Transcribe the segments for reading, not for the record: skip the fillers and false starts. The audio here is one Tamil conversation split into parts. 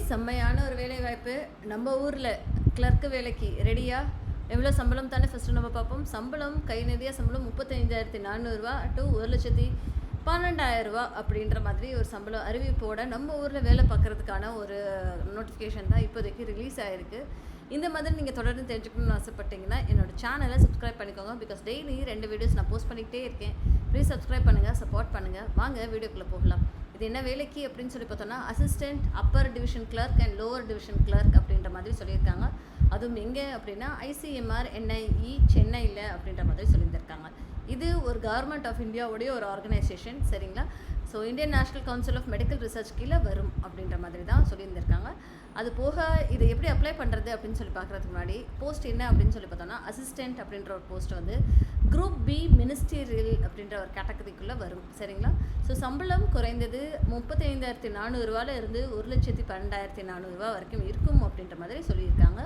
செம்மையான ஒரு வேலை வாய்ப்பு நம்ம ஊரில் கிளர்க்கு வேலைக்கு ரெடியா? எவ்வளோ சம்பளம் தானே ஃபஸ்ட்டு நம்ம பார்ப்போம். சம்பளம் கை நிறைய சம்பளம் 35,400 டு 1,12,000 அப்படின்ற மாதிரி ஒரு சம்பளம் அறிவிப்போட நம்ம ஊரில் வேலை பார்க்குறதுக்கான ஒரு நோட்டிஃபிகேஷன் தான் இப்போதைக்கு ரிலீஸ் ஆகிருக்கு. இந்த மாதிரி நீங்கள் தொடர்ந்து தெரிஞ்சுக்கணும்னு ஆசைப்பட்டீங்கன்னா என்னோட சேனலை சப்ஸ்கிரைப் பண்ணிக்கோங்க. பிகாஸ் டெய்லி 2 வீடியோஸ் நான் போஸ்ட் பண்ணிக்கிட்டே இருக்கேன். ப்ளீஸ் சப்ஸ்கிரைப் பண்ணுங்கள், சப்போர்ட் பண்ணுங்கள். வாங்க வீடியோக்குள்ளே போகலாம். இது என்ன வேலைக்கு அப்படின்னு சொல்லி பார்த்தோன்னா, assistant upper division clerk and lower division clerk அப்படின்ற மாதிரி சொல்லியிருக்காங்க. அதுவும் எங்கே அப்படின்னா ICMR NIE சென்னையில் அப்படின்ற மாதிரி சொல்லியிருந்திருக்காங்க. இது ஒரு கவர்மெண்ட் ஆஃப் இந்தியாவுடைய ஒரு ஆர்கனைசேஷன், சரிங்களா? So Indian national council of medical research கீழே வரும் அப்படின்ற மாதிரி தான் சொல்லியிருந்திருக்காங்க. அது போக இதை எப்படி அப்ளை பண்ணுறது அப்படின்னு சொல்லி பார்க்குறதுக்கு முன்னாடி போஸ்ட் என்ன அப்படின்னு சொல்லி பார்த்தோன்னா, அசிஸ்டன்ட் அப்படின்ற ஒரு போஸ்ட் வந்து குரூப் பி மினிஸ்டீரியல் அப்படின்ற ஒரு கேட்டகரிக்குள்ளே வரும், சரிங்களா? ஸோ சம்பளம் குறைந்தது 35,400 இருந்து 1,12,400 வரைக்கும் இருக்கும் அப்படின்ற மாதிரி சொல்லியிருக்காங்க.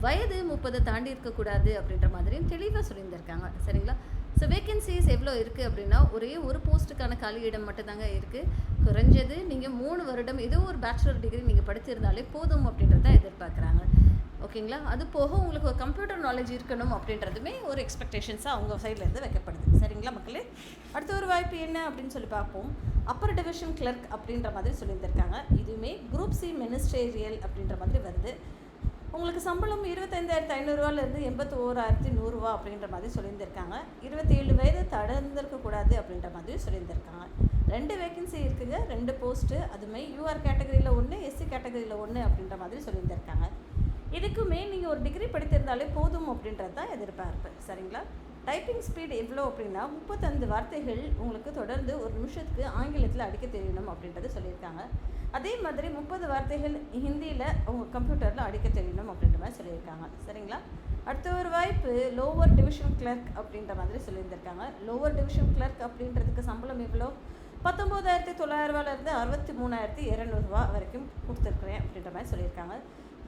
வயது 30 தாண்டி இருக்கக்கூடாது அப்படின்ற மாதிரியும் தெளிவாக சொல்லியிருந்திருக்காங்க, சரிங்களா? ஸோ வேகன்சிஸ் எவ்வளோ இருக்குது அப்படின்னா, ஒரே ஒரு போஸ்ட்டுக்கான காலி இடம் மட்டும்தாங்க இருக்குது. குறைஞ்சது நீங்கள் 3 வருடம் ஏதோ ஒரு பேச்சுலர் டிகிரி நீங்கள் படித்திருந்தாலே போதும் அப்படின்றத எதிர்பார்க்குறாங்க, ஓகேங்களா? அது போக உங்களுக்கு ஒரு கம்ப்யூட்டர் நாலேஜ் இருக்கணும் அப்படின்றதுமே ஒரு எக்ஸ்பெக்டேஷன்ஸாக அவங்க சைட்லேருந்து வைக்கப்படுது, சரிங்களா மக்களே? அடுத்த ஒரு வாய்ப்பு என்ன அப்படின்னு சொல்லி பார்ப்போம். அப்பர் டிவிஷன் கிளர்க் அப்படின்ற மாதிரி சொல்லியிருந்திருக்காங்க. இதுவுமே குரூப் சி மினிஸ்டேரியல் அப்படின்ற மாதிரி வருது. உங்களுக்கு சம்பளம் 25,500 81,100 அப்படின்ற மாதிரி சொல்லியிருந்திருக்காங்க. 27 வயது தடர்ந்திருக்கக்கூடாது அப்படின்ற மாதிரி சொல்லியிருந்திருக்காங்க. 2 வேகன்சி இருக்குங்க, 2 போஸ்ட்டு. அதுமே UR கேட்டகரியில் 1, SC கேட்டகரியில் 1 அப்படின்ற மாதிரி சொல்லியிருந்திருக்காங்க. இதுக்குமே நீங்கள் ஒரு டிகிரி படித்திருந்தாலே போதும் அப்படின்றது தான் எதிர்பார்ப்பு, சரிங்களா? டைப்பிங் ஸ்பீட் எவ்வளோ அப்படின்னா 35 வார்த்தைகள் உங்களுக்கு தொடர்ந்து ஒரு நிமிஷத்துக்கு ஆங்கிலத்தில் அடிக்க தெரியணும் அப்படின்றது சொல்லியிருக்காங்க. அதே மாதிரி 30 வார்த்தைகள் ஹிந்தியில் உங்கள் கம்ப்யூட்டரில் அடிக்க தெரியணும் அப்படின்ற மாதிரி சொல்லியிருக்காங்க, சரிங்களா? அடுத்த ஒரு வாய்ப்பு லோவர் டிவிஷன் கிளர்க் அப்படின்ற மாதிரி சொல்லியிருந்திருக்காங்க. லோவர் டிவிஷன் கிளர்க் அப்படின்றதுக்கு சம்பளம் எவ்வளோ? 19,900 63,200 வரைக்கும் கொடுத்துருக்குறேன் அப்படின்ற மாதிரி சொல்லியிருக்காங்க.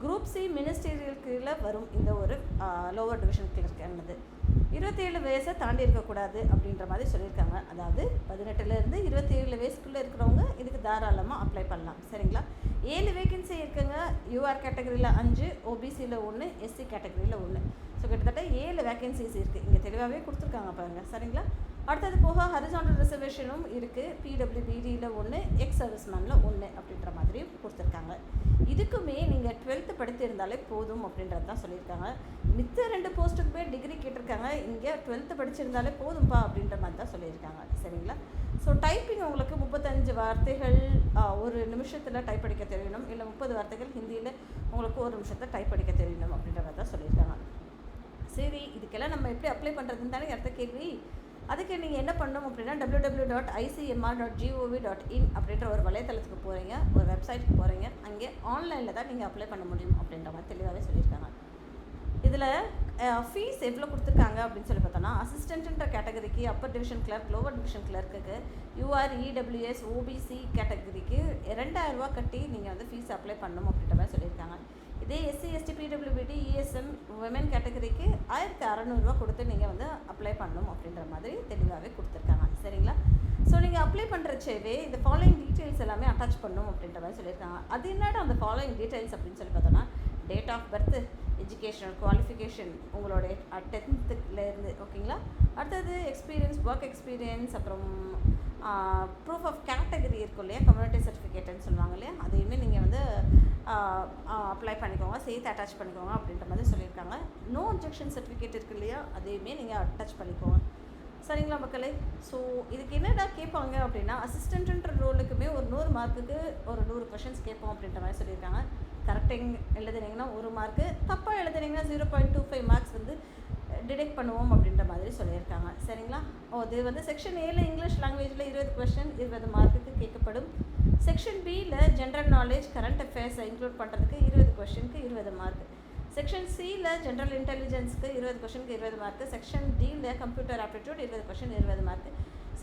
குரூப் சி மினிஸ்டீரியலுக்குள்ள வரும் இந்த ஒரு லோவர் டிவிஷன் கிளர்க் என்னது 27 வயசை தாண்டி இருக்கக்கூடாது அப்படின்ற மாதிரி சொல்லியிருக்காங்க. அதாவது 18லேருந்து 27 வயசுக்குள்ளே இருக்கிறவங்க இதுக்கு தாராளமாக அப்ளை பண்ணலாம், சரிங்களா? 7 வேகன்சி இருக்குங்க. UR கேட்டகரியில் 5, OBCயில் 1, SC கேட்டகரியில் 1. ஸோ கிட்டத்தட்ட 7 வேகன்சிஸ் இருக்குது. இங்கே தெளிவாகவே கொடுத்துருக்காங்க பாருங்கள், சரிங்களா? அடுத்தது போக ஹரிசாண்டல் ரிசர்வேஷனும் இருக்குது. PWBDயில் 1, எக்ஸ் சர்வீஸ்மேனில் 1 அப்படின்ற மாதிரியும் கொடுத்துருக்காங்க. இதுக்குமே நீங்கள் 12th படித்திருந்தாலே போதும் அப்படின்றது தான் சொல்லியிருக்காங்க. மித்த 2 போஸ்ட்டுக்குமே டிகிரி கேட்டிருக்காங்க. இங்கே 12th படிச்சிருந்தாலே போதும்பா அப்படின்ற மாதிரி தான் சொல்லியிருக்காங்க, சரிங்களா? ஸோ டைப்பிங் உங்களுக்கு 35 வார்த்தைகள் ஒரு நிமிஷத்தில் டைப் அடிக்க தெரியணும், இல்லை 30 வார்த்தைகள் ஹிந்தியில் உங்களுக்கு ஒரு நிமிஷத்தில் டைப் அடிக்க தெரியணும் அப்படின்ற மாதிரி தான் சொல்லியிருக்காங்க. சரி, இதுக்கெல்லாம் நம்ம எப்படி அப்ளை பண்ணுறதுன்னு தானே அடுத்த கேள்வி. அதுக்கு நீங்கள் என்ன பண்ணணும் அப்படின்னா www.icmr.gov.in அப்படின்ற ஒரு வலைத்தளத்துக்கு போகிறீங்க, ஒரு வெப்சைட்டுக்கு போகிறீங்க. அங்கே ஆன்லைனில் தான் நீங்கள் அப்ளை பண்ண முடியும் அப்படின்ற மாதிரி தெளிவாகவே சொல்லியிருக்காங்க. இதில் ஃபீஸ் எவ்வளோ கொடுத்துருக்காங்க அப்படின்னு சொல்லி பார்த்தோன்னா, அசிஸ்டன்ட்ன்ற கேட்டகரிக்கு upper division clerk, lower division கிளர்க்குக்கு UR EWS OBC கேட்டகரிக்கு 2,000 கட்டி நீங்கள் வந்து ஃபீஸ் அப்ளை பண்ணணும் அப்படின்ற மாதிரி சொல்லியிருக்காங்க. இதே SC ST PWBD ESM women கேட்டகரிக்கு 1,600 கொடுத்து நீங்கள் வந்து அப்ளை பண்ணணும் அப்படின்ற மாதிரி தெளிவாகவே கொடுத்துருக்காங்க, சரிங்களா? ஸோ நீங்கள் அப்ளை பண்ணுறச்சேவே இந்த ஃபாலோயிங் டீட்டெயில்ஸ் எல்லாமே அட்டாச் பண்ணணும் அப்படின்ற மாதிரி சொல்லியிருக்காங்க. அது என்னடா அந்த ஃபாலோயிங் டீட்டெயில்ஸ் அப்படின்னு சொல்லி பார்த்தோன்னா, date of birth, educational qualification உங்களுடைய 10th ஓகேங்களா? அடுத்தது எக்ஸ்பீரியன்ஸ், ஒர்க் எக்ஸ்பீரியன்ஸ், அப்புறம் ப்ரூஃப் ஆஃப் கேட்டகரி இருக்கும் இல்லையா, கம்யூனிட்டி சர்டிஃபிகேட்டுன்னு சொல்லுவாங்க இல்லையா, அதையுமே நீங்கள் வந்து அப்ளை பண்ணிக்கோங்க, சேர்த்து அட்டாச் பண்ணிக்கோங்க அப்படின்ற மாதிரி சொல்லியிருக்காங்க. நோ அப்ஜெக்ஷன் சர்டிஃபிகேட் இருக்குது இல்லையா, அதையுமே நீங்கள் அட்டாச் பண்ணிக்கோங்க, சரிங்களா மக்களே? ஸோ இதுக்கு என்னடா கேட்பாங்க அப்படின்னா, அசிஸ்டன்ட்ன்ற ரோலுக்குமே ஒரு 100 மார்க்குக்கு ஒரு 100 கொஷின்ஸ் கேட்போம் அப்படின்ற மாதிரி சொல்லியிருக்காங்க. கரெக்டாக எழுதுனீங்கன்னா 1 மார்க்கு, தப்பாக எழுதுனீங்கன்னா 0.25 மார்க்ஸ் வந்து டிடெக்ட் பண்ணுவோம் அப்படின்ற மாதிரி சொல்லியிருக்காங்க, சரிங்களா? அது வந்து செக்ஷன் ஏல இங்கிலீஷ் லாங்குவேஜில் 20 கொஷின் 20 மார்க்குக்கு கேட்கப்படும். செக்ஷன் பியில் ஜென்ரல் நாலேஜ், கரண்ட் அஃபேர்ஸை இன்க்ளூட் பண்ணுறதுக்கு 20 கொஷினுக்கு 20 மார்க். செக்ஷன் சியில் ஜென்ரல் இன்டெலிஜென்ஸுக்கு 20 கொஷினுக்கு 20 மார்க்கு. செக்ஷன் டியில் computer aptitude 20 question 20 mark.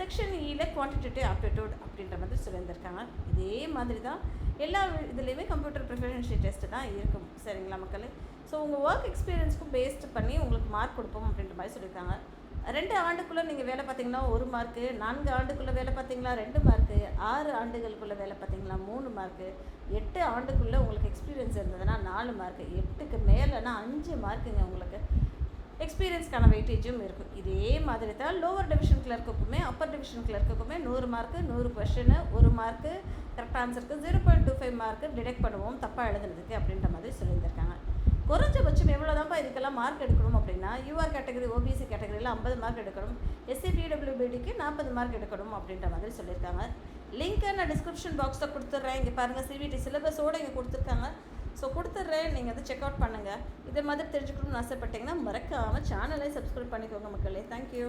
Section இயில் குவான்டிடேட்டிவ் ஆப்டிடியூட் அப்படின்ற மாதிரி சொல்லியிருந்திருக்காங்க. இதே மாதிரி தான் எல்லா இதுலேயுமே கம்ப்யூட்டர் ப்ரிஃபரன்ஷியல் டெஸ்ட்டு தான் இருக்கும், சரிங்களா மக்களே? ஸோ உங்கள் ஒர்க் எக்ஸ்பீரியன்ஸ்க்கும் பேஸ்ட் பண்ணி உங்களுக்கு மார்க் கொடுப்போம் அப்படின்ற மாதிரி சொல்லியிருக்காங்க. 2 ஆண்டுக்குள்ளே நீங்கள் வேலை பார்த்தீங்கன்னா 1 மார்க்கு, 4 ஆண்டுக்குள்ளே வேலை பார்த்தீங்களா 2 மார்க்கு, 6 ஆண்டுகளுக்குள்ளே வேலை பார்த்தீங்களா 3 மார்க்கு, 8 ஆண்டுக்குள்ளே உங்களுக்கு எக்ஸ்பீரியன்ஸ் இருந்ததுன்னா 4 மார்க்கு, 8க்கு மேலேனா 5 மார்க்குங்க உங்களுக்கு. எக்ஸ்பீரியன்ஸ்க்கான வெயிட்டேஜும் இருக்கும். இதே மாதிரி தான் லோவர் டிவிஷன் கிளர்க்குக்குமே அப்பர் டிவிஷன் கிளர்க்குக்குமே 100 மார்க்கு, 100 கொஷனு, 1 மார்க்கு கரெக்ட் ஆன்சருக்கு 0.25 மார்க்கு டிடெக்ட் பண்ணுவோம் தப்பாக எழுதுனதுக்கு அப்படின்ற மாதிரி சொல்லியிருந்திருக்காங்க. குறைஞ்சபட்சம் எவ்வளோதான்ப்பா இதுக்கெல்லாம் மார்க் எடுக்கணும் அப்படின்னா யூஆர் கேட்டகரி, ஓபிசி கேட்டகரியில் 50 மார்க் எடுக்கணும், எஸ்சி பிடபிள்யூபிடிக்கு 40 மார்க் எடுக்கணும் அப்படின்ற மாதிரி சொல்லியிருக்காங்க. லிங்க்கை நான் டிஸ்கிரிப்ஷன் பாக்ஸில் கொடுத்துட்றேன். இங்கே பாருங்கள், சிபிடி சிலபஸோடு இங்கே கொடுத்துருக்காங்க. ஸோ கொடுத்துட்றேன், நீங்கள் வந்து செக் அவுட் பண்ணுங்கள். இதை மாதிரி தெரிஞ்சுக்கணும்னு ஆசைப்பட்டீங்கன்னா மறக்காமல் சேனலை சப்ஸ்கிரைப் பண்ணிக்கோங்க மக்களே. தேங்க்யூ.